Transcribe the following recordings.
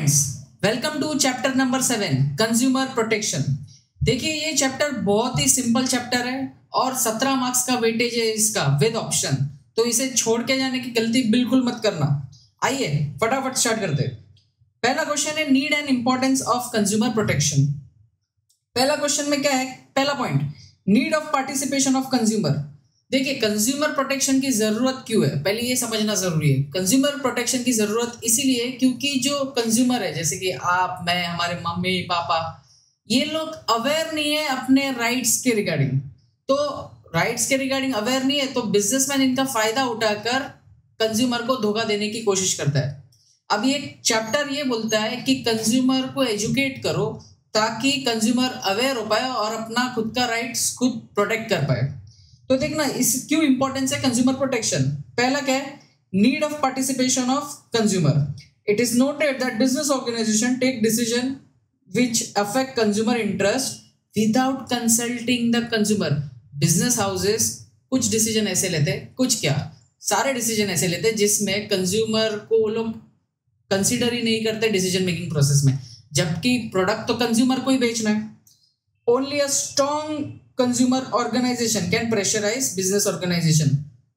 Friends, welcome to chapter number 7 consumer protection. देखिए ये chapter बहुत ही सिंपल चैप्टर है और 17 मार्क्स का वेटेज है इसका विद ऑप्शन, तो इसे छोड़ के जाने की गलती बिल्कुल मत करना। आइए फटाफट स्टार्ट करते हैं। पहला क्वेश्चन है need and importance of consumer protection. पहला क्वेश्चन में क्या है, पहला point need of participation of consumer. देखिए कंज्यूमर प्रोटेक्शन की जरूरत क्यों है, पहले ये समझना जरूरी है। कंज्यूमर प्रोटेक्शन की जरूरत इसीलिए क्योंकि जो कंज्यूमर है, जैसे कि आप, मैं, हमारे मम्मी पापा, ये लोग अवेयर नहीं है अपने राइट्स के रिगार्डिंग। तो राइट्स के रिगार्डिंग अवेयर नहीं है तो बिजनेसमैन इनका फायदा उठाकर कंज्यूमर को धोखा देने की कोशिश करता है। अब ये चैप्टर ये बोलता है कि कंज्यूमर को एजुकेट करो ताकि कंज्यूमर अवेयर हो पाए और अपना खुद का राइट्स खुद प्रोटेक्ट कर पाए। तो देखना इस क्यों इंपॉर्टेंस है कंज्यूमर प्रोटेक्शन। पहला क्या है, need of participation of consumer. It is noted that business organisation take decision which affect consumer interest without consulting the consumer. Business houses कुछ डिसीजन ऐसे लेते, कुछ क्या सारे डिसीजन ऐसे लेते जिसमें कंज्यूमर को वो लोग कंसिडर ही नहीं करते डिसीजन मेकिंग प्रोसेस में, जबकि प्रोडक्ट तो कंज्यूमर को ही बेचना है। Only a strong consumer organisation can pressurise business organisation.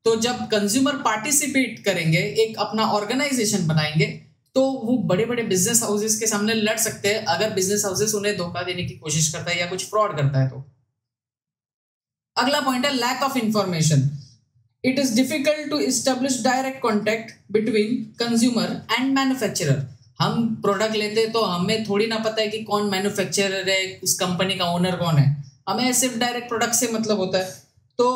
तो जब कंज्यूमर पार्टिसिपेट करेंगे, एक अपना ऑर्गेनाइजेशन बनाएंगे, तो वो बड़े बड़े बिजनेस हाउसेस के सामने लड़ सकते हैं अगर बिजनेस हाउसेस उन्हें धोखा देने की कोशिश करता है या कुछ फ्रॉड करता है तो। अगला पॉइंट है lack of information. It is difficult to establish direct contact between consumer and manufacturer. हम प्रोडक्ट लेते तो हमें थोड़ी ना पता है कि कौन मैन्युफैक्चरर है, उस कंपनी का ओनर कौन है, हमें सिर्फ डायरेक्ट प्रोडक्ट से मतलब होता है। तो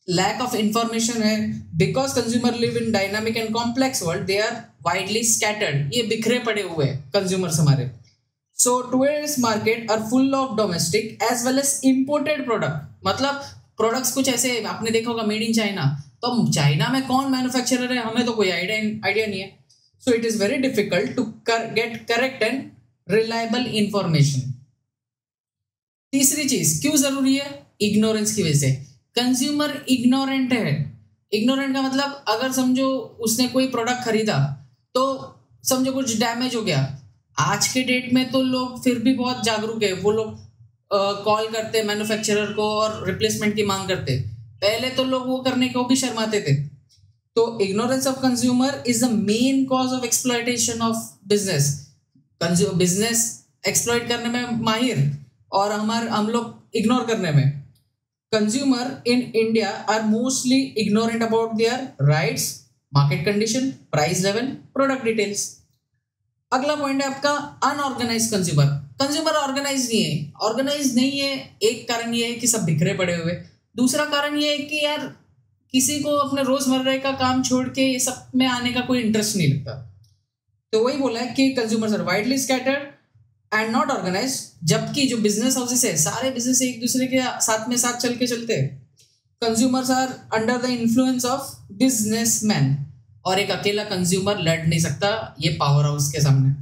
लैक ऑफ इंफॉर्मेशन है। Because consumer live in dynamic and complex world, they are widely scattered. ये बिखरे पड़े हुए कंज्यूमर्स हमारे। So towards market are full of domestic as well as imported product. मतलब प्रोडक्ट्स कुछ ऐसे आपने देखा होगा मेड इन चाइना, तो चाइना में कौन मैन्युफैक्चरर है हमें तो कोई आइडिया नहीं है। So it is very difficult to get correct and reliable information. तीसरी चीज क्यों जरूरी है, इग्नोरेंस की वजह से। कंज्यूमर इग्नोरेंट है। इग्नोरेंट का मतलब अगर समझो उसने कोई प्रोडक्ट खरीदा तो समझो कुछ डैमेज हो गया, आज के डेट में तो लोग फिर भी बहुत जागरूक है, वो लोग कॉल करते मैन्युफैक्चरर को और रिप्लेसमेंट की मांग करते। पहले तो लोग वो करने को भी शर्माते थे। तो ignorance of consumer is the main cause of exploitation of business. Business exploit करने में माहिर और हम लोग इग्नोर करने में। Consumer in India are mostly ignorant about their rights, market condition, price level, product details. अगला पॉइंट है आपका अनऑर्गेनाइज कंज्यूमर। कंज्यूमर ऑर्गेनाइज नहीं है। ऑर्गेनाइज नहीं है, एक कारण ये है कि सब बिखरे पड़े हुए। दूसरा कारण ये है कि यार किसी को अपने रोजमर्रा का काम छोड़ के ये सब में आने का कोई इंटरेस्ट नहीं लगता। तो वही बोला है कि consumers are widely scattered and not organised, जबकि जो बिजनेस हाउसेस है सारे बिजनेस एक दूसरे के साथ चल के चलते हैं। Consumers are under the influence of businessman, और एक अकेला कंज्यूमर लड़ नहीं सकता ये पावर हाउस के सामने।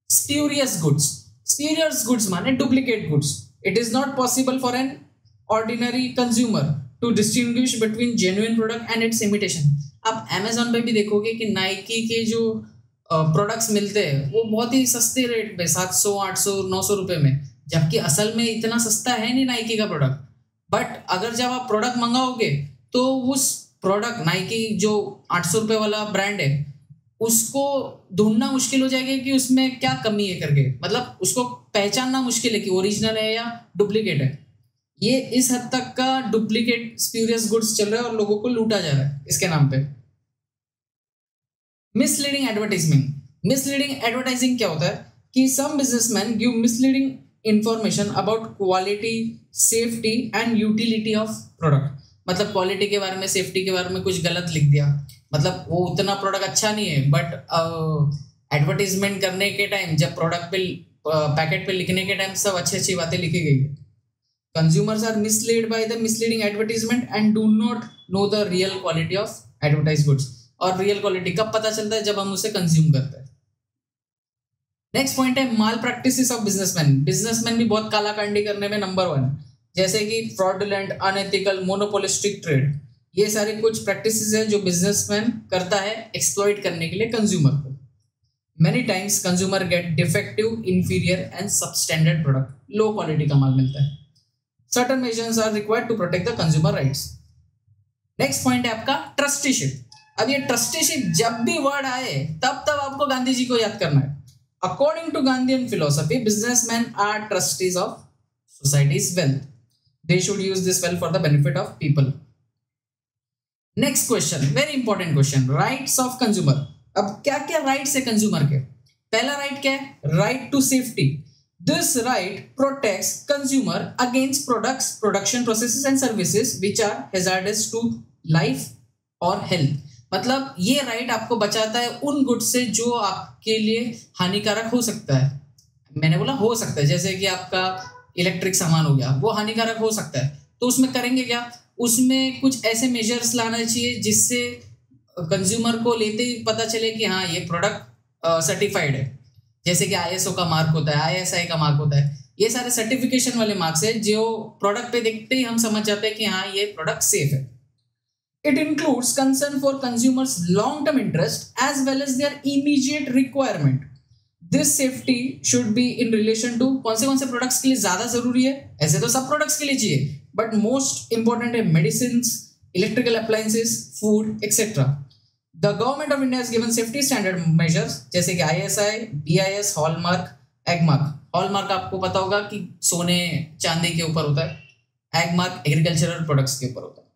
Spurious goods. स्प्यूरियस गुड्स माने duplicate goods. It is not possible for an ordinary consumer to distinguish between genuine product and its imitation. आप अमेजॉन पे भी देखोगे कि नाइकी के जो प्रोडक्ट्स मिलते हैं वो बहुत ही सस्ते रेट पे 700, 800, 900 रुपए में, जबकि असल में इतना सस्ता है नहीं नाइकी का प्रोडक्ट। बट अगर जब आप प्रोडक्ट मंगाओगे तो उस प्रोडक्ट नाइकी जो 800 रुपए वाला ब्रांड है उसको ढूंढना मुश्किल हो जाएगा कि उसमें क्या कमी है करके, मतलब उसको पहचानना मुश्किल है कि ओरिजिनल है या डुप्लीकेट है। ये इस हद तक का डुप्लीकेट स्प्यूरियस गुड्स चल रहा है और लोगों को लूटा जा रहा है इसके नाम पे। Misleading advertisement. मिसलीडिंग एडवर्टाइजिंग क्या होता है कि some businessman give misleading information about quality, safety and utility of product. मतलब क्वालिटी के बारे में, सेफ्टी के बारे में कुछ गलत लिख दिया, मतलब वो उतना प्रोडक्ट अच्छा नहीं है, बट एडवर्टाइजमेंट करने के टाइम जब प्रोडक्ट पे पैकेट पे लिखने के टाइम सब अच्छी बातें लिखी गई है। Consumers are mislead by the misleading advertisement and do not know the real quality of advertise goods. और रियल क्वालिटी कब पता चलता है, जब हम उसे कंज्यूम करते हैं। नेक्स्ट पॉइंट है माल प्रैक्टिसेस ऑफ बिजनेसमैन। बिजनेसमैन भी बहुत कालाकांडी करने में नंबर 1, जैसे कि फ्रॉडुलेंट, अनएथिकल, मोनोपोलिस्टिक ट्रेड। ये सारे कुछ प्रैक्टिसेस है जो बिजनेसमैन करता है एक्सप्लॉइट करने के लिए कंज्यूमर को। Many times consumer get defective, inferior and substandard product, low quality का माल मिलता है. Certain measures are required to protect the consumer rights. Next point है आपका trusteeship. अब ये trusteeship जब भी वर्ड आए तब आपको गांधी जी को याद करना है. According to Gandhian philosophy, businessmen are trustees of society's wealth. They should use this wealth for the benefit of people. Next question, very important question, rights of consumer. अब क्या क्या राइट्स है कंज्यूमर के? पहला राइट क्या है? Right to safety. This right protects consumer against products, production processes and services which are hazardous to life और health. मतलब ये राइट आपको बचाता है उन गुड्स से जो आपके लिए हानिकारक हो सकता है. मैंने बोला हो सकता है, जैसे कि आपका इलेक्ट्रिक सामान हो गया, वो हानिकारक हो सकता है. तो उसमें करेंगे क्या? उसमें कुछ ऐसे मेजर्स लाना चाहिए जिससे कंज्यूमर को लेते ही पता चले कि हाँ ये प्रोडक्ट सर्टिफाइड है. जैसे कि ISO का मार्क होता है, ISI का मार्क होता है. ये सारे सर्टिफिकेशन वाले मार्क्स है जो प्रोडक्ट पे देखते ही हम समझ जाते हैं कि हाँ ये प्रोडक्ट सेफ है. It includes concern for consumers long term interest as well as their immediate requirement. This safety should be in relation to कौन से प्रोडक्ट्स के लिए ज्यादा जरूरी है. ऐसे तो सब प्रोडक्ट्स के लिए चाहिए, बट मोस्ट इंपॉर्टेंट है medicine, electrical appliances, food etcetera. The government of India has given safety standard measures जैसे कि ISI, BIS, hallmark, Agmark. Hallmark आपको पता होगा कि सोने चांदी के ऊपर होता है. एगमार्क एग्रीकल्चरल प्रोडक्ट्स के ऊपर होता है.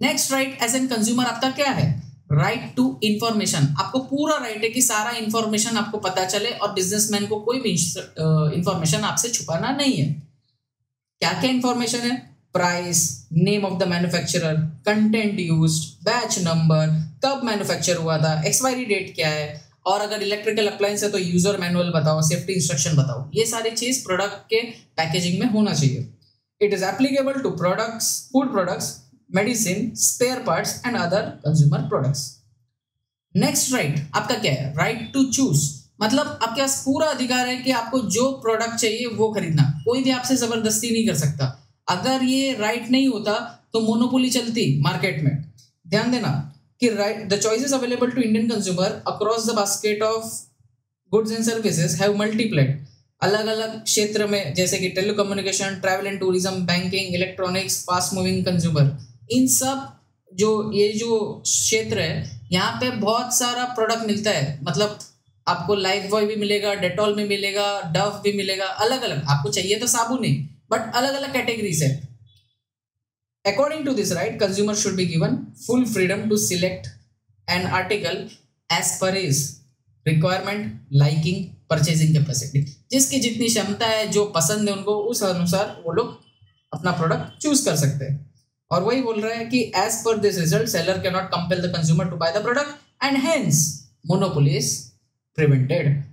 Next right as an consumer आपका क्या है? Right to information. आपको पूरा राइट है कि सारा इंफॉर्मेशन आपको पता चले और बिजनेसमैन को कोई भी इंफॉर्मेशन आपसे छुपाना नहीं है. क्या क्या इंफॉर्मेशन है? Price, name of the manufacturer, content used, batch number, कब मैन्युफैक्चर हुआ था, एक्सपायरी डेट क्या है, और अगर इलेक्ट्रिकल अप्लायंस है तो यूजर मैनुअल बताओ, सेफ्टी इंस्ट्रक्शन बताओ. ये सारी चीज प्रोडक्ट के पैकेजिंग में होना चाहिए. It is applicable to products, food products, medicine, spare parts and other consumer products. Next right आपका क्या है? Right to choose. मतलब आपके पास पूरा अधिकार है कि आपको जो प्रोडक्ट चाहिए वो खरीदना. कोई भी आपसे जबरदस्ती नहीं कर सकता. अगर ये राइट नहीं होता तो मोनोपोली चलती मार्केट में. ध्यान देना कि right the choices available to Indian consumer across the basket of goods and services have multiplied. अलग अलग क्षेत्र में जैसे कि telecommunication, travel and tourism, banking, electronics, fast moving consumer, इन सब जो क्षेत्र है यहाँ पे बहुत सारा प्रोडक्ट मिलता है. मतलब आपको लाइफ बॉय भी मिलेगा, डेटॉल भी मिलेगा, डव भी मिलेगा, अलग अलग. आपको चाहिए तो साबुन ही, बट अलग अलग कैटेगरीज है. According to this right consumer should be given full freedom to select an article as per his requirement, liking, purchasing capacity. जिसकी जितनी क्षमता है, जो पसंद है उनको, उस अनुसार वो लोग अपना प्रोडक्ट चूज कर सकते हैं. और वही बोल रहा है कि as per this result seller can not compel the consumer to buy the product and hence monopoly is prevented.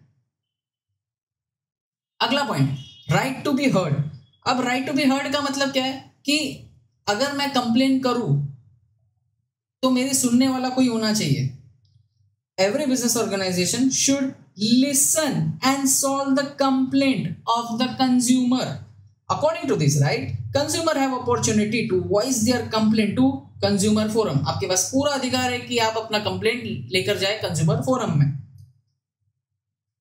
अगला point, right to be heard. अब राइट टू बी हर्ड का मतलब क्या है कि अगर मैं कंप्लेन करूं तो मेरी सुनने वाला कोई होना चाहिए. Every business organisation should listen and solve the complaint of the consumer. According to this right consumer have opportunity to voice their complaint to consumer forum. आपके पास पूरा अधिकार है कि आप अपना कंप्लेंट लेकर जाए कंज्यूमर फोरम में.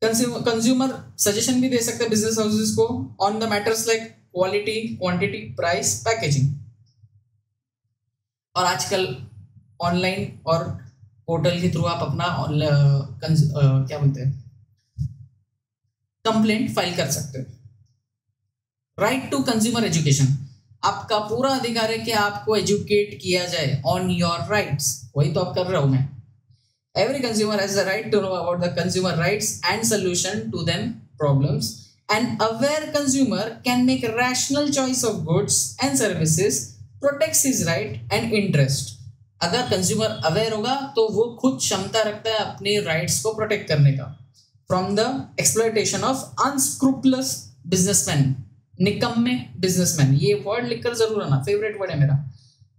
कंज्यूमर सजेशन भी दे सकते हैं बिजनेस हाउसेस को on the matters like quality, quantity, price, packaging. और आजकल ऑनलाइन और पोर्टल के थ्रू आप अपना क्या बोलते हैं कंप्लेंट फाइल कर सकते हैं. Right to consumer education. आपका पूरा अधिकार है कि आपको एजुकेट किया जाए ऑन योर राइट्स. वही तो आप कर रहा हूं मैं. Every consumer has the right to know about the consumer rights and solution to them problems. An aware consumer can make a rational choice of goods and services, protects his right and interest. अगर consumer aware होगा तो वो खुद क्षमता रखता है अपने rights को प्रोटेक्ट करने का. From the exploitation of unscrupulous businessman. निकम्मे बिजनेसमैन, ये वर्ड लिखकर जरूर आना, फेवरेट वर्ड है मेरा.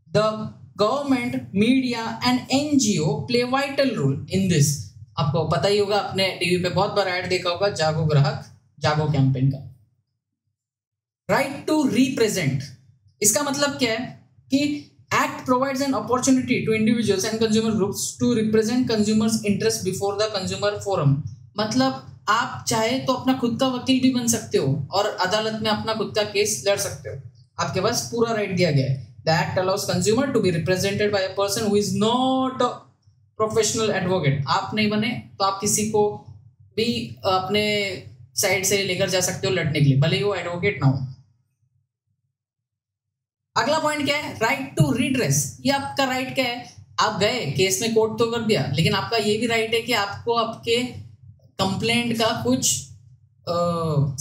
The government, media and NGO play vital role in this. आपको पता ही होगा, अपने टीवी पे बहुत बार ऐड देखा होगा जागो ग्राहक जागो कैंपेन का. Right to represent. इसका मतलब क्या है कि Act provides an opportunity to individuals and consumer groups to represent consumers' interest before the consumer forum. मतलब आप चाहे तो अपना खुद का वकील भी बन सकते हो और अदालत में अपना खुद का केस लड़ सकते हो. आपके पास पूरा राइट दिया गया है. The act allows consumer to be represented by a person who is not a professional advocate. आप नहीं बने तो आप किसी को भी अपने साइड से लेकर जा सकते हो लड़ने के लिए, भले ही वो एडवोकेट ना हो. अगला पॉइंट क्या है? Right to redress. ये आपका राइट क्या है? आप गए केस में कोर्ट तो कर दिया, लेकिन आपका ये भी राइट है कि आपको आपके कंप्लेंट का कुछ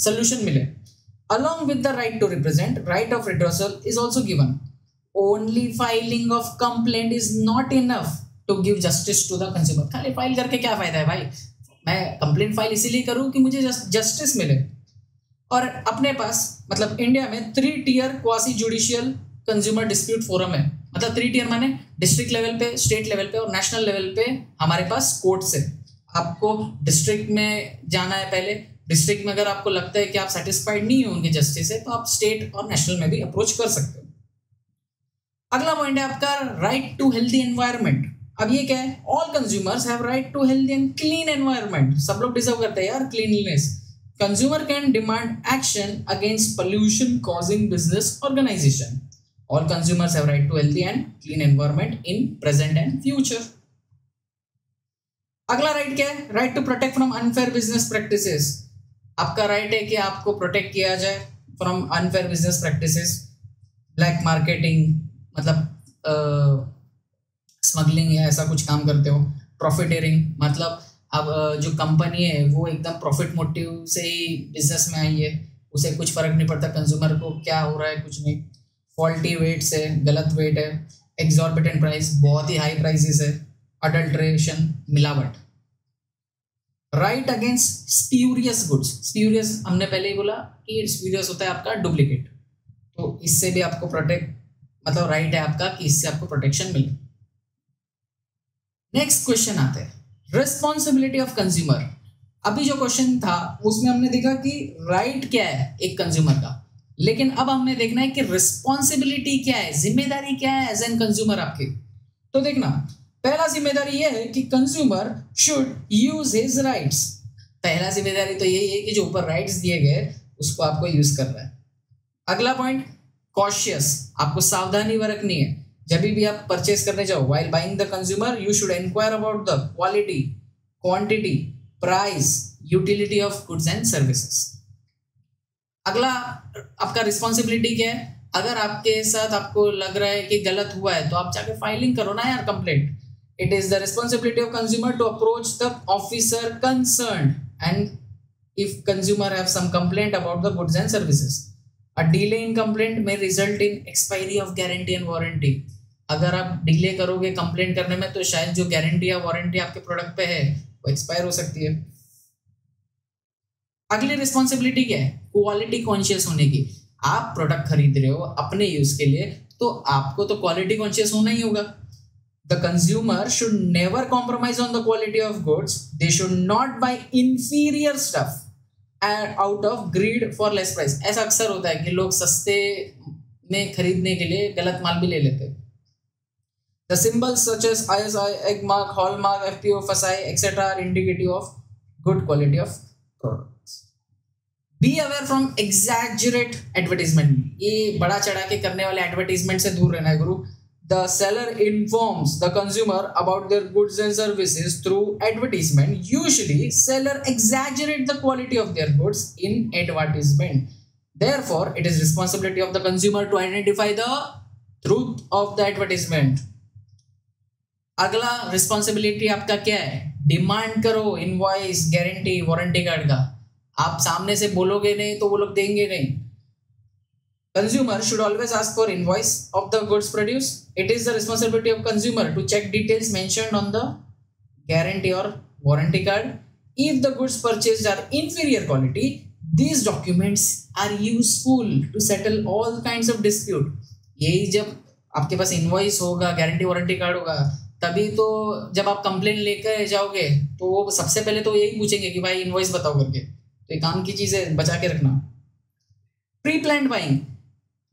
सोल्यूशन मिले. Along with the right to represent, right of redressal is also given. Only filing of complaint is not enough to give justice to the consumer. खाली फाइल करके क्या फायदा है भाई? मैं कंप्लेंट फाइल इसीलिए करूं कि मुझे जस्टिस मिले. और अपने पास मतलब इंडिया में 3 tier quasi judicial consumer dispute forum है. मतलब 3 tier माने डिस्ट्रिक्ट लेवल पे, स्टेट लेवल पे और नेशनल लेवल पे हमारे पास कोर्ट्स है. आपको डिस्ट्रिक्ट में जाना है पहले. डिस्ट्रिक्ट में अगर आपको लगता है कि आप सेटिस्फाइड नहीं हो उनके जस्टिस से, तो आप स्टेट और नेशनल में भी अप्रोच कर सकते हो. अगला पॉइंट है आपका राइट टू हेल्दी एनवायरनमेंट. अब ये क्या है? All consumers have right to healthy and clean environment. सब लोग डिजर्व करते हैं यार cleanliness. Consumer can demand action against pollution causing business organisation. All consumers have right to healthy and clean environment in present and future. अगला right क्या है? Right to protect from unfair business practices. आपका right है कि आपको protect किया जाए from unfair business practices. Black marketing मतलब स्मगलिंग या ऐसा कुछ काम करते हो. प्रॉफिटेरिंग मतलब अब जो कंपनी है वो एकदम प्रॉफिट मोटिव से ही बिजनेस में आई है, उसे कुछ फर्क नहीं पड़ता कंज्यूमर को क्या हो रहा है, कुछ नहीं. फॉल्टी वेट्स है, गलत वेट है. एग्जॉर्बिटेंट प्राइस, बहुत ही हाई प्राइसेस है. अडल्ट्रेशन, मिलावट. Right against spurious goods. Spurious हमने पहले ही बोला कि स्प्यूरियस होता है आपका डुप्लीकेट, तो इससे भी आपको प्रोटेक्ट मतलब राइट है आपका कि इससे आपको प्रोटेक्शन मिले. नेक्स्ट क्वेश्चन आते हैं रिस्पॉन्सिबिलिटी ऑफ कंज्यूमर. अभी जो क्वेश्चन था उसमें हमने देखा कि राइट क्या है एक कंज्यूमर का, लेकिन अब हमने देखना है कि रिस्पॉन्सिबिलिटी क्या है, जिम्मेदारी क्या है एज एन कंज्यूमर आपकी. तो देखना, पहला जिम्मेदारी यह है कि consumer should use his rights. पहला जिम्मेदारी तो यही है कि जो ऊपर राइट्स दिए गए उसको आपको यूज करना है. अगला पॉइंट कॉशियस, आपको सावधानी बरतनी है. जब भी आप परचेस करने जाओ, while buying the consumer you should enquire about the quality, quantity, price, utility of goods and services. अगला आपका रिस्पॉन्सिबिलिटी क्या है? अगर आपके साथ आपको लग रहा है कि गलत हुआ है तो आप जाके फाइलिंग करो ना यार complaint. It is the responsibility of consumer to approach the officer concerned and if consumer have some complaint about the goods and services. A delay in complaint may result in expiry of guarantee and warranty. अगर आप delay करोगे complaint करने में तो शायद जो guarantee या warranty आपके प्रोडक्ट पे है वो एक्सपायर हो सकती है. अगली रिस्पॉन्सिबिलिटी क्या है? क्वालिटी कॉन्शियस होने की. आप प्रोडक्ट खरीद रहे हो अपने यूज के लिए तो आपको तो क्वालिटी कॉन्शियस होना ही होगा. The consumer should never compromise on the quality of goods. They should not buy inferior stuff out of greed for less price. ऐसा अक्सर होता है कि लोग सस्ते में खरीदने के लिए गलत माल भी ले लेते हैं. The symbols such as ISI, egg mark, hallmark, FPO, FSI, etc. are indicative of good quality of products. Be aware from exaggerate advertisement. ये बड़ा चढ़ा के करने वाले एडवर्टीजमेंट से दूर रहना है गुरु. The seller informs the consumer about their goods and services through advertisement. Usually, seller exaggerate the quality of their goods in advertisement. Therefore, it is responsibility of the consumer to identify the truth of the advertisement. अगला responsibility आपका क्या है? Demand करो invoice, guarantee, warranty card का. आप सामने से बोलोगे नहीं तो वो लोग देंगे नहीं. Consumer should always ask for invoice of the goods produced. It is the responsibility of consumer to check details mentioned on the guarantee or warranty card. If the goods purchased are inferior quality, these documents are useful to settle all kinds of dispute. यही जब आपके पास invoice होगा, guarantee warranty card होगा, तभी तो जब आप complain लेकर जाओगे तो वो सबसे पहले तो यही पूछेंगे कि भाई इनवॉइस बताओ करके. तो ये काम की चीज़ है, बचा के रखना. Pre planned buying.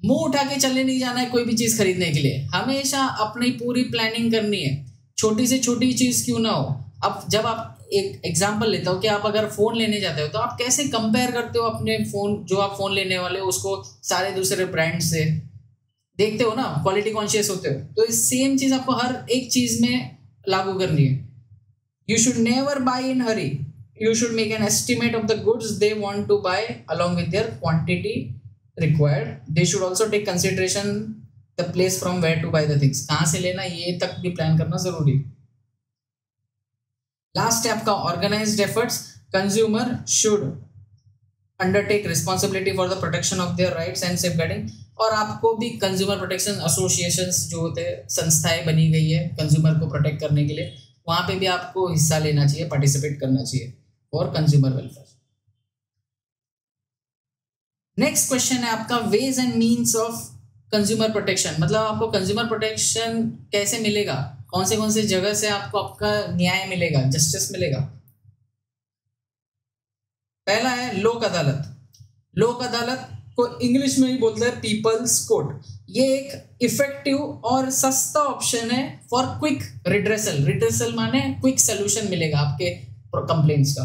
मुंह उठा के चले नहीं जाना है कोई भी चीज खरीदने के लिए, हमेशा अपनी पूरी प्लानिंग करनी है, छोटी से छोटी चीज क्यों ना हो। अब जब आप, एक एग्जांपल लेता हूँ कि आप अगर फोन लेने जाते हो तो आप कैसे कंपेयर करते हो अपने फोन, जो आप फोन लेने वाले हो उसको सारे दूसरे ब्रांड से, देखते हो ना, क्वालिटी कॉन्शियस होते हो। तो इस सेम चीज आपको हर एक चीज में लागू करनी है। You should never buy in hurry, you should make an estimate of the goods they want to buy along with their quantity required. They should also take consideration the place from where to buy the things, कहाँ से लेना ये तक भी plan करना जरूरी। Last है आपका organised efforts. Consumer should undertake responsibility for the protection of their rights and safeguarding. और आपको भी कंज्यूमर प्रोटेक्शन एसोसिएशंस जो होते हैं, संस्थाएं बनी गई है कंज्यूमर को प्रोटेक्ट करने के लिए, वहां पे भी आपको हिस्सा लेना चाहिए, पार्टिसिपेट करना चाहिए for consumer welfare. Next question है आपका ways and means of consumer protection. मतलब आपको कंज्यूमर प्रोटेक्शन कैसे मिलेगा, कौन से जगह से आपको आपका न्याय मिलेगा, जस्टिस मिलेगा। पहला है लोक अदालत। लोक अदालत को इंग्लिश में ही बोलते हैं पीपल्स कोर्ट। ये एक इफेक्टिव और सस्ता ऑप्शन है फॉर क्विक रिड्रेसल। रिड्रेसल माने क्विक सोल्यूशन मिलेगा आपके कंप्लेंट्स का।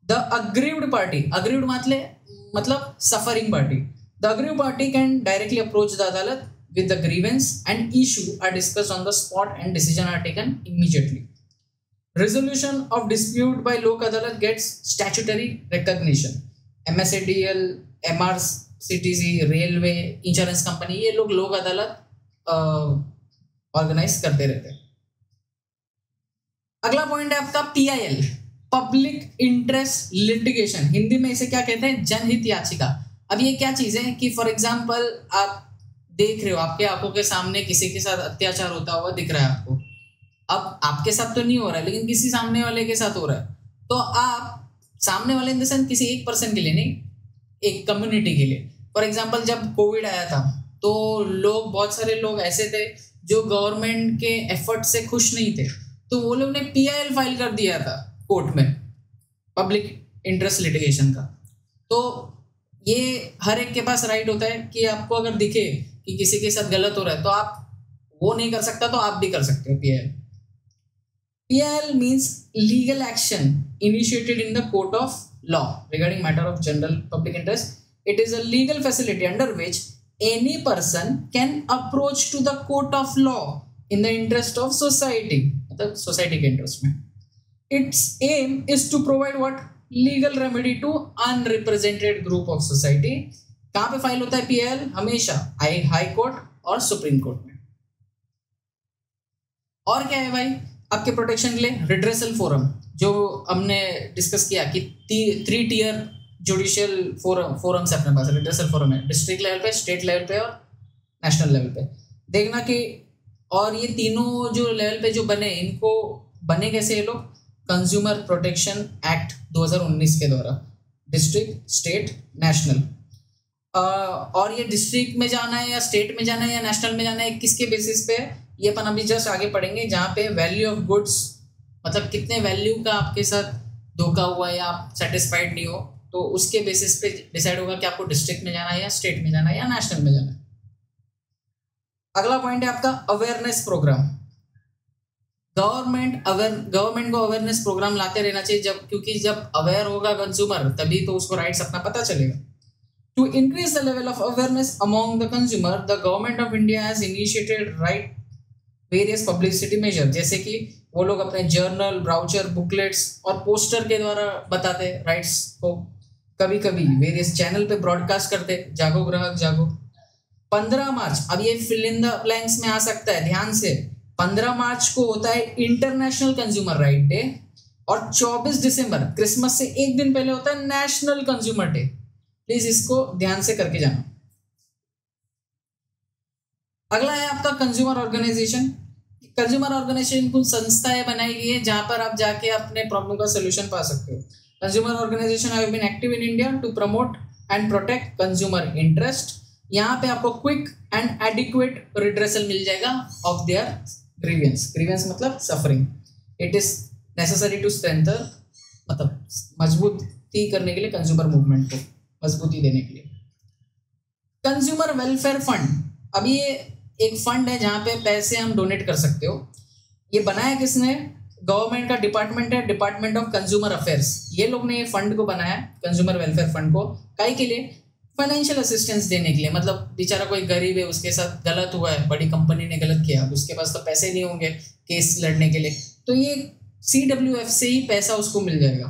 द अग्रीव्ड पार्टी, अग्रीव्ड मतलब suffering party, the aggrieved party can directly approach the अदालत with the grievance and issue are discussed on the spot and decision are taken immediately. Resolution of dispute by lok adalat gets statutory recognition. MSADL, MRCTC, railway, insurance company, ये लोग लोक अदालत organise करते रहते हैं। अगला point है आपका PIL, public interest litigation. Hindi में इसे क्या कहते हैं, जनहित याचिका। अब ये क्या चीज है कि फॉर एग्जाम्पल आप देख रहे हो, आपके आंखों के सामने किसी के साथ अत्याचार होता हुआ दिख रहा है आपको। अब आपके साथ तो नहीं हो रहा है, लेकिन किसी सामने वाले के साथ हो रहा है, तो आप सामने वाले इन द सेंस किसी एक पर्सन के लिए नहीं, एक कम्युनिटी के लिए। फॉर एग्जाम्पल जब कोविड आया था तो लोग, बहुत सारे लोग ऐसे थे जो गवर्नमेंट के एफर्ट से खुश नहीं थे, तो वो लोग ने PIL फाइल कर दिया था कोर्ट में, पब्लिक इंटरेस्ट लिटिगेशन का। तो ये हर एक के पास राइट होता है कि आपको अगर दिखे कि किसी के साथ गलत हो रहा है तो आप, वो नहीं कर सकता तो आप भी कर सकते हो PIL। PIL means legal action initiated in the court of law regarding matter of general public interest. It is a legal facility under which any person can approach to the court of law in the interest of society, मतलब society के interest में। Its aim is to provide what? Legal remedy to unrepresented group of society. कहाँ पे file होता है PIL? हमेशा high court और supreme court में। और क्या है भाई आपके प्रोटेक्शन के लिए? रिड्रेसल फोरम, जो हमने डिस्कस किया कि 3 टियर जुडिशियल फोरम्स है अपने पास। रिड्रेसल फोरम है डिस्ट्रिक्ट लेवल पे, स्टेट लेवल पे और नेशनल लेवल पे। देखना कि, और ये तीनों जो लेवल पे जो बने, इनको बने कैसे ये लोग? कंज्यूमर प्रोटेक्शन एक्ट 2019 के द्वारा, डिस्ट्रिक्ट, स्टेट, नेशनल। और ये डिस्ट्रिक्ट में जाना है या स्टेट में जाना है या नेशनल में जाना है, किसके बेसिस पे, ये अपन अभी जस्ट आगे पढ़ेंगे, जहाँ पे वैल्यू ऑफ गुड्स, मतलब कितने वैल्यू का आपके साथ धोखा हुआ है या आप सेटिस्फाइड नहीं हो, तो उसके बेसिस पे डिसाइड होगा कि आपको डिस्ट्रिक्ट में जाना है या स्टेट में जाना है या नेशनल में जाना है। अगला पॉइंट है आपका अवेयरनेस प्रोग्राम। गवर्नमेंट को अवेयरनेस प्रोग्राम लाते रहना चाहिए, क्योंकि जब अवेयर होगा कंज्यूमर तभी तो उसको राइट्स अपना पता चलेगा। To increase the level of awareness among the consumer, the government of India has initiated various publicity measures, जैसे कि वो लोग अपने जर्नल, ब्राउचर, बुकलेट्स और पोस्टर के द्वारा बताते हैं राइट्स को। कभी कभी वेरियस चैनल पे ब्रॉडकास्ट करते, जागो ग्राहक जागो। 15 मार्च, अब ये फिल इन द ब्लैंक्स में आ सकता है, ध्यान से। 15 मार्च को होता है इंटरनेशनल कंज्यूमर राइट डे, और 24 दिसंबर क्रिसमस से एक दिन पहले होता है नेशनल कंज्यूमर डे। प्लीज इसको ध्यान से करके जाना। अगला है आपका कंज्यूमर ऑर्गेनाइजेशन। कंज्यूमर ऑर्गेनाइजेशन कुछ संस्थाएं बनाई गई है जहां पर आप जाके अपने प्रॉब्लम का सोल्यूशन पा सकते हो। Consumer organisation have been active in India to promote and protect consumer interest. यहाँ पे आपको क्विक एंड एडिक्वेट रिड्रेसल मिल जाएगा ऑफ देयर ग्रीवेंस। ग्रीवेंस मतलब suffering. It is necessary to strengthen, मतलब मजबूती करने के लिए कंज्यूमर मूवमेंट को मजबूती देने के लिए। कंज्यूमर वेलफेयर फंड, अब ये एक फंड है जहाँ पे पैसे हम डोनेट कर सकते हो। ये बनाया किसने? गवर्नमेंट का डिपार्टमेंट है, डिपार्टमेंट ऑफ कंज्यूमर अफेयर्स। ये लोग ने ये फंड को बनाया, कंज्यूमर वेलफेयर फंड को, काहे के लिए? फाइनेंशियल असिस्टेंस देने के लिए। मतलब बेचारा कोई गरीब है, उसके साथ गलत हुआ है, बड़ी कंपनी ने गलत किया, उसके पास तो पैसे नहीं होंगे केस लड़ने के लिए, तो ये CWF से ही पैसा उसको मिल जाएगा।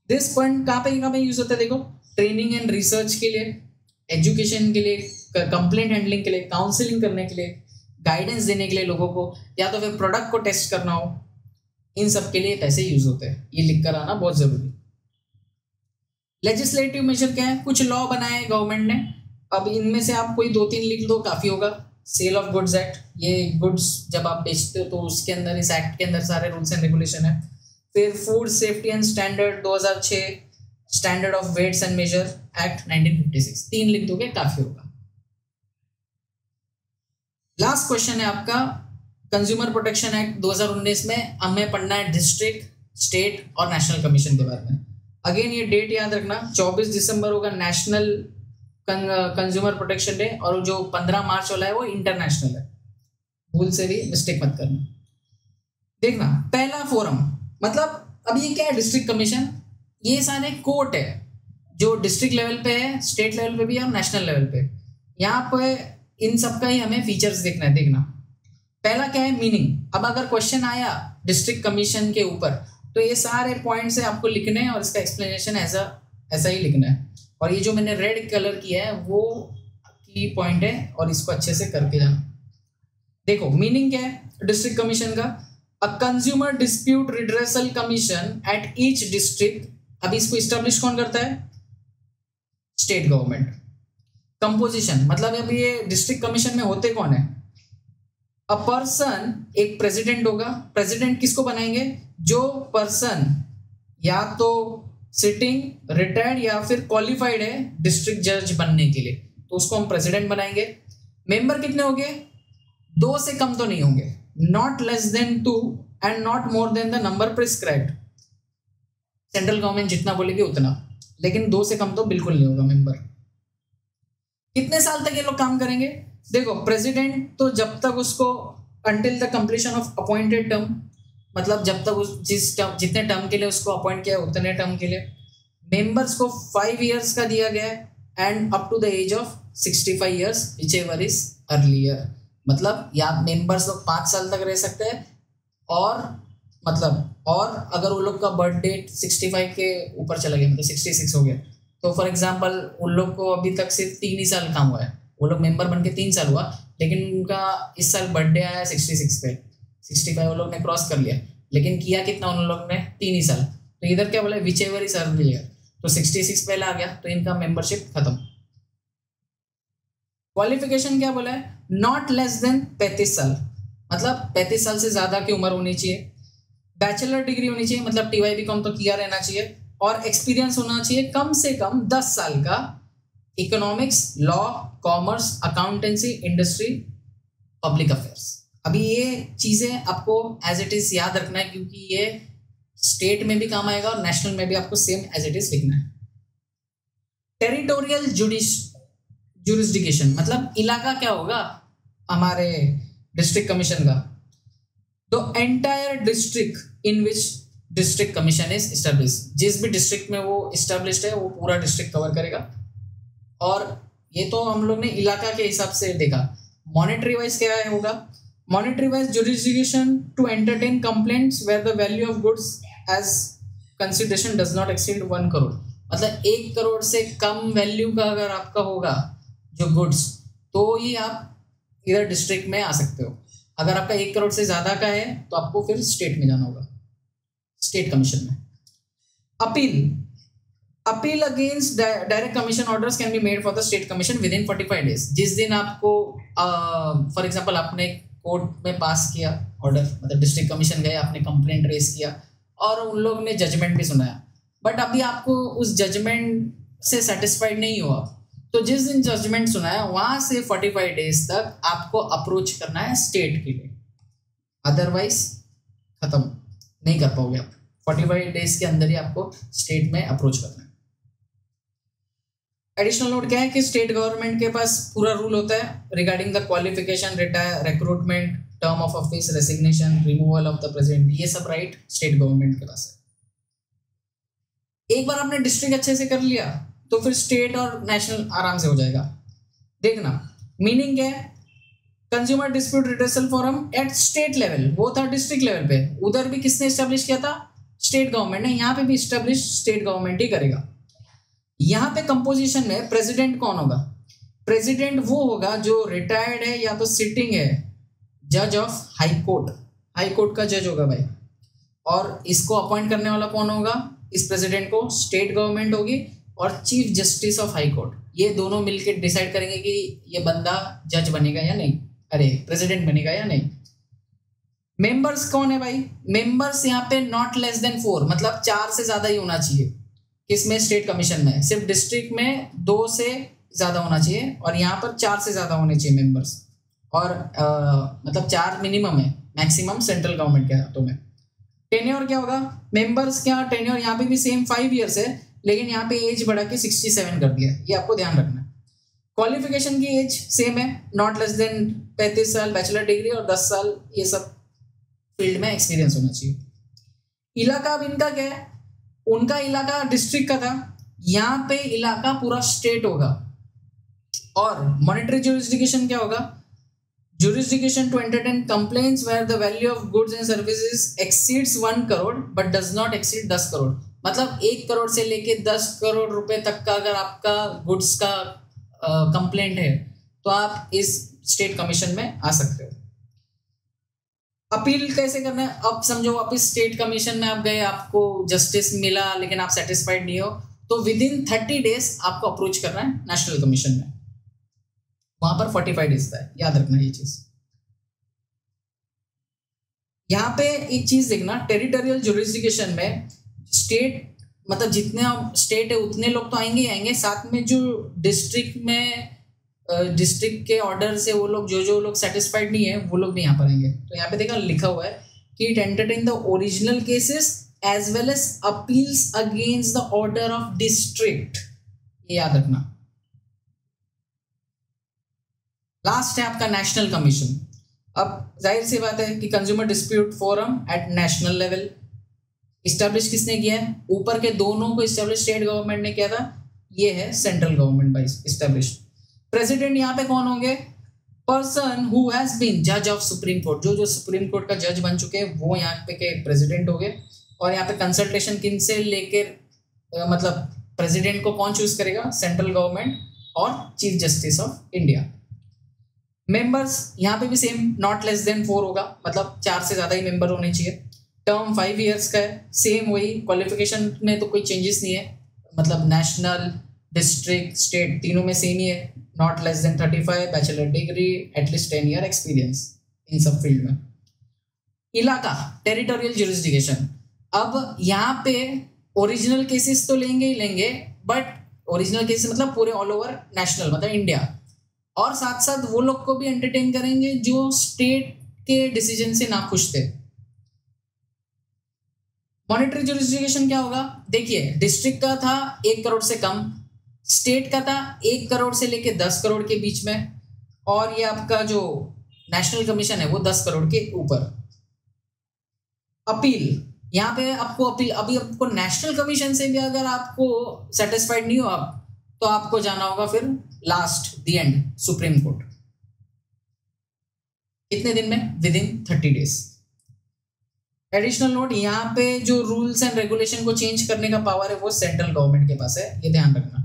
दिस फंड कहाँ पे यूज होता है? देखो, ट्रेनिंग एंड रिसर्च के लिए, एजुकेशन के लिए, कंप्लेंट हैंडलिंग के लिए, काउंसलिंग करने के लिए, गाइडेंस देने के लिए लोगों को, या तो फिर प्रोडक्ट को टेस्ट करना हो, इन सब के लिए पैसे यूज होते हैं। ये लिख कर आना बहुत जरूरी। लेजिस्लेटिव मेजर क्या है? कुछ लॉ बनाए गवर्नमेंट ने। अब इनमें से आप कोई 2-3 लिख दो, काफी होगा। सेल ऑफ गुड्स एक्ट, ये गुड्स जब आप बेचते हो तो उसके अंदर, इस एक्ट के अंदर सारे रूल्स एंड रेगुलेशन है। फिर food safety and standard 2006, standard of weights and measure act 1956। 3 लिख दोगे काफी होगा। लास्ट क्वेश्चन है आपका, कंज्यूमर प्रोटेक्शन एक्ट 2019 में हमें पढ़ना है डिस्ट्रिक्ट, स्टेट और नेशनल कमीशन के बारे में। अगेन ये डेट याद रखना, 24 दिसंबर होगा नेशनल कंज्यूमर प्रोटेक्शन डे, और जो 15 मार्च वाला है वो इंटरनेशनल है। भूल से भी मिस्टेक मत करना। देखना, पहला फोरम, मतलब अब ये क्या है? डिस्ट्रिक्ट कमीशन, ये सारे कोर्ट है जो डिस्ट्रिक्ट लेवल पे है, स्टेट लेवल पे भी है और नेशनल लेवल पे। यहाँ पे इन सब का ही हमें फीचर्स देखना है। देखना, पहला क्या है? मीनिंग। अब अगर क्वेश्चन आया डिस्ट्रिक्ट कमीशन के ऊपर, तो ये सारे पॉइंट्स है आपको लिखने हैं और इसका एक्सप्लेनेशन ऐसा ही लिखना है। और ये जो मैंने रेड कलर किया है वो की पॉइंट है, और इसको अच्छे से करके जाना। देखो, मीनिंग क्या है डिस्ट्रिक्ट कमीशन का? A consumer dispute redressal commission at each district. अभी इसको इस्टेब्लिश कौन करता है? State government. कंपोजिशन, मतलब अब ये डिस्ट्रिक्ट कमीशन में होते कौन है? अ पर्सन, एक प्रेसिडेंट होगा। प्रेसिडेंट किसको बनाएंगे? जो पर्सन या तो सिटिंग, रिटायर्ड या फिर क्वालिफाइड है डिस्ट्रिक्ट जज बनने के लिए, तो उसको हम प्रेसिडेंट बनाएंगे। मेंबर कितने होंगे? 2 से कम तो नहीं होंगे, not less than 2 and not more than the number prescribed. Central government जितना बोलेगी उतना, लेकिन 2 से कम तो बिल्कुल नहीं होगा मेंबर। कितने साल तक ये लोग काम करेंगे? देखो, प्रेसिडेंट तो जब तक उसको until the completion of appointed term, मतलब जब तक उस जितने टर्म के लिए उसको अपॉइंट किया उतने टर्म के लिए। मेंबर्स को 5 इयर्स का दिया गया है, and up to the age of 65 years which ever is earlier. मतलब या मेंबर्स लोग 5 साल तक रह सकते हैं, और अगर वो लोग का बर्थ डेट 65 के ऊपर चला गया, मतलब 66 हो गया, तो फॉर एग्जाम्पल उन लोग को अभी तक सिर्फ 3 ही साल काम हुआ है, वो लोग मेंबर बन के 3 साल हुआ, लेकिन उनका इस साल बर्थडे आया 66 पे, 65 वो लोग ने क्रॉस कर लिया, लेकिन किया कितना उन लोग ने? 3 ही साल। तो इधर क्या बोला? विच एवर इज अर्लियर, तो 66 पहले आ गया, तो इनका मेंबरशिप खत्म। क्वालिफिकेशन क्या बोला है? नॉट लेस देन 35 साल, मतलब 35 साल से ज्यादा की उम्र होनी चाहिए। बैचलर डिग्री होनी चाहिए, मतलब TY/BCom तो किया रहना चाहिए, और एक्सपीरियंस होना चाहिए कम से कम 10 साल का economics, law, commerce, accountancy, industry, public affairs. अभी ये चीजें आपको एज इट इज याद रखना है, क्योंकि ये स्टेट में भी काम आएगा और नेशनल में भी आपको सेम एज इट इज लिखना है। टेरिटोरियल जुरिस्डिक्शन, मतलब इलाका क्या होगा हमारे डिस्ट्रिक्ट कमीशन का? The entire district in which district commission is establish. जिस भी डिस्ट्रिक्ट में वो एस्टेब्लिश्ड है वो पूरा डिस्ट्रिक्ट कवर करेगा। और ये तो हम लोग ने इलाका के हिसाब से देखा। मॉनेटरी वाइज क्या होगा? Monetary wise jurisdiction to entertain complaints where the value of goods as consideration does not exceed 1 crore. मतलब 1 करोड़ से कम वैल्यू का अगर आपका होगा जो गुड्स, तो ही आप इधर डिस्ट्रिक्ट में आ सकते हो। अगर आपका 1 करोड़ से ज्यादा का है तो आपको फिर स्टेट में जाना होगा, स्टेट कमीशन में। Appeal against direct commission orders can be made for the state commission with in 45 days. जिस दिन आपको फॉर एग्जांपल आपने कोर्ट में पास किया ऑर्डर, मतलब डिस्ट्रिक्ट कमीशन गए, आपने कंप्लेंट रेज किया और उन लोग ने जजमेंट भी सुनाया, बट अभी आपको उस जजमेंट से सेटिस्फाइड नहीं हो आप, तो जिस दिन जजमेंट सुनाया वहां से 45 डेज तक आपको अप्रोच करना है स्टेट के लिए, अदरवाइज खत्म नहीं कर पाओगे आप। 45 डेज के अंदर ही आपको स्टेट में अप्रोच करना है। एडिशनल नोट क्या है कि स्टेट गवर्नमेंट के पास पूरा रूल होता है regarding the qualification, retire, recruitment, term of office, resignation, removal of the president, ये सब राइट स्टेट गवर्नमेंट के पास है। एक बार आपने डिस्ट्रिक्ट अच्छे से कर लिया तो फिर स्टेट और नेशनल आराम से हो जाएगा। देखना मीनिंग क्या है, consumer dispute redressal forum eight state level, वो था डिस्ट्रिक्ट लेवल पे, उधर भी किसने एस्टेब्लिश किया था, स्टेट गवर्नमेंट ने, यहाँ पे भी एस्टेब्लिश स्टेट गवर्नमेंट ही करेगा। यहाँ पे कंपोजिशन में प्रेसिडेंट कौन होगा, प्रेसिडेंट वो होगा जो रिटायर्ड है या तो सिटिंग है जज of high court, high court का जज होगा भाई। और इसको अपॉइंट करने वाला कौन होगा, इस प्रेसिडेंट को स्टेट गवर्नमेंट होगी और chief justice of high court, ये दोनों मिलकर डिसाइड करेंगे कि ये बंदा जज बनेगा या नहीं, अरे प्रेसिडेंट बनेगा या नहीं। मेंबर्स कौन है भाई, मेंबर्स यहाँ पे नॉट लेस देन 4, मतलब 4 से ज्यादा ही होना चाहिए। किसमें, स्टेट कमीशन में, सिर्फ डिस्ट्रिक्ट में 2 से ज्यादा होना चाहिए और यहाँ पर 4 से ज्यादा होने चाहिए मेंबर्स। और मतलब 4 मिनिमम है, मैक्सिमम सेंट्रल गवर्नमेंट के हाथों में। टेन्योर क्या होगा, मेंबर्स क्या टेन्योर यहाँ पे भी सेम 5 ईयर्स है, लेकिन यहाँ पे एज बढ़ा के 67 कर दिया है, ये आपको ध्यान रखना है। क्वालिफिकेशन की एज सेम है, नॉट लेस देन 35 साल बैचलर डिग्री और 10 साल ये सब फील्ड में एक्सपीरियंस होना चाहिए। इलाका अब इनका क्या है, उनका इलाका डिस्ट्रिक्ट का था, यहाँ पे इलाका पूरा स्टेट होगा। और मॉनेटरी जुरिस्डिक्शन क्या होगा, jurisdiction to entertain complaints where the value of goods and services exceeds 1 crore but does not exceed 10 crore, मतलब 1 करोड़ से लेके 10 करोड़ रुपए तक का अगर आपका गुड्स का कंप्लेंट है तो आप इस स्टेट कमीशन में आ सकते हो। अपील कैसे करना है, अब समझो आप इस स्टेट कमीशन में आप गए, आपको जस्टिस मिला लेकिन आप सेटिस्फाइड नहीं हो, तो विद इन 30 डेज आपको अप्रोच करना है नेशनल कमीशन में, वहां पर 45 डेज था, याद रखना ये चीज। यहाँ पे एक चीज देखना, टेरिटोरियल जुरिस्डिक्शन में स्टेट, मतलब जितने स्टेट है उतने लोग तो आएंगे ही आएंगे, साथ में जो डिस्ट्रिक्ट में डिस्ट्रिक्ट के ऑर्डर से वो लोग जो लोग सेटिस्फाइड नहीं है वो लोग भी यहाँ पर आएंगे। तो यहाँ पे देखा लिखा हुआ है कि it entertain the original cases as well as appeals against the order of district, ये याद रखना। लास्ट है आपका नेशनल कमीशन। अब जाहिर सी बात है कि consumer dispute forum eight national level establish किसने किया है, ऊपर के दोनों को इस्टेब्लिश स्टेट गवर्नमेंट ने किया था, ये है central government by establish. President यहाँ पे कौन होंगे, पर्सन हु हैज बीन जज ऑफ सुप्रीम कोर्ट, जो सुप्रीम कोर्ट का जज बन चुके हैं वो यहाँ पे के प्रेसिडेंट होंगे। और यहाँ पे कंसल्टेशन किन से लेकर, मतलब प्रेसिडेंट को कौन चूज करेगा, सेंट्रल गवर्नमेंट और chief justice of India. Members यहाँ पे भी सेम, नॉट लेस देन 4 होगा, मतलब 4 से ज्यादा ही मेंबर होने चाहिए। टर्म 5 ईयर्स का है, सेम वही, क्वालिफिकेशन में तो कोई चेंजेस नहीं है, मतलब नेशनल, डिस्ट्रिक्ट, स्टेट तीनों में सेम ही है, not less than 35, bachelor degree, at least 10 year experience in सब फील्ड में। इलाका, टेरिटोरियल जुरिस्डिक्शन, अब यहाँ पे ओरिजिनल केसेस तो लेंगे ही लेंगे, बट ओरिजिनल केसेस मतलब पूरे ऑल ओवर नेशनल, मतलब इंडिया, और साथ साथ वो लोग को भी एंटरटेन करेंगे जो स्टेट के डिसीजन से नाखुश थे। मॉनेटरी जुरिस्डिक्शन क्या होगा, देखिए डिस्ट्रिक्ट का था 1 करोड़ से कम, स्टेट का था 1 करोड़ से लेके 10 करोड़ के बीच में, और ये आपका जो नेशनल कमीशन है वो 10 करोड़ के ऊपर। अपील, यहाँ पे आपको अपील, अभी आपको नेशनल कमीशन से भी अगर आपको सेटिस्फाइड नहीं हो आप, तो आपको जाना होगा फिर last the end supreme court. कितने दिन में, with in 30 days. Additional note, यहाँ पे जो रूल्स एंड रेगुलेशन को चेंज करने का पावर है वो सेंट्रल गवर्नमेंट के पास है, ये ध्यान रखना।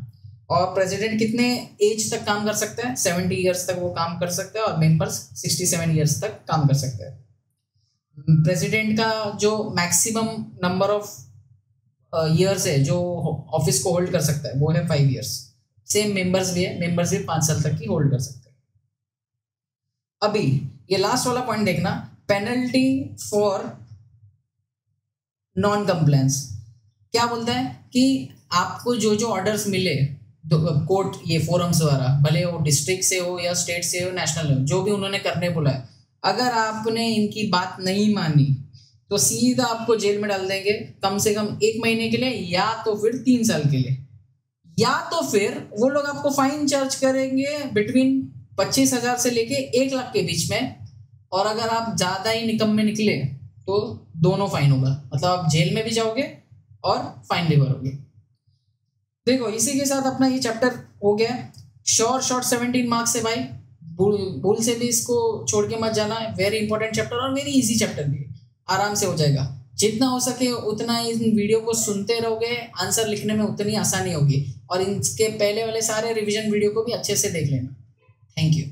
और प्रेसिडेंट कितने एज तक काम कर सकता है, 70 ईयर्स तक वो काम कर सकता है, और मेंबर्स 67 ईयर्स तक काम कर सकते हैं। प्रेसिडेंट का जो मैक्सिमम नंबर ऑफ ईयर्स है जो ऑफिस को होल्ड कर सकता है वो है 5 ईयर्स। सेम मेंबर्स भी है, मेंबर्स भी 5 साल तक की होल्ड कर सकते हैं। अभी ये लास्ट वाला पॉइंट देखना, पेनल्टी फॉर नॉन कंप्लायंस। क्या बोलता है कि आपको जो ऑर्डर्स मिले कोर्ट, ये फोरम्स द्वारा, भले वो डिस्ट्रिक्ट से हो या स्टेट से हो, नेशनल हो, जो भी उन्होंने करने बोला है, अगर आपने इनकी बात नहीं मानी तो सीधा आपको जेल में डाल देंगे, कम से कम 1 महीने के लिए या तो फिर 3 साल के लिए, या तो फिर वो लोग आपको फाइन चार्ज करेंगे बिटवीन 25,000 से लेके 1 लाख के बीच में, और अगर आप ज्यादा ही निकम्मे निकले तो दोनों फाइन होगा, मतलब आप जेल में भी जाओगे और फाइन भी भरोगे। देखो इसी के साथ अपना ये चैप्टर हो गया। शॉर्ट 17 मार्क्स है भाई, भूल से भी इसको छोड़ के मत जाना, वेरी इंपॉर्टेंट चैप्टर और वेरी इजी चैप्टर भी, आराम से हो जाएगा। जितना हो सके उतना इन वीडियो को सुनते रहोगे, आंसर लिखने में उतनी आसानी होगी, और इनके पहले वाले सारे रिवीजन वीडियो को भी अच्छे से देख लेना। Thank you.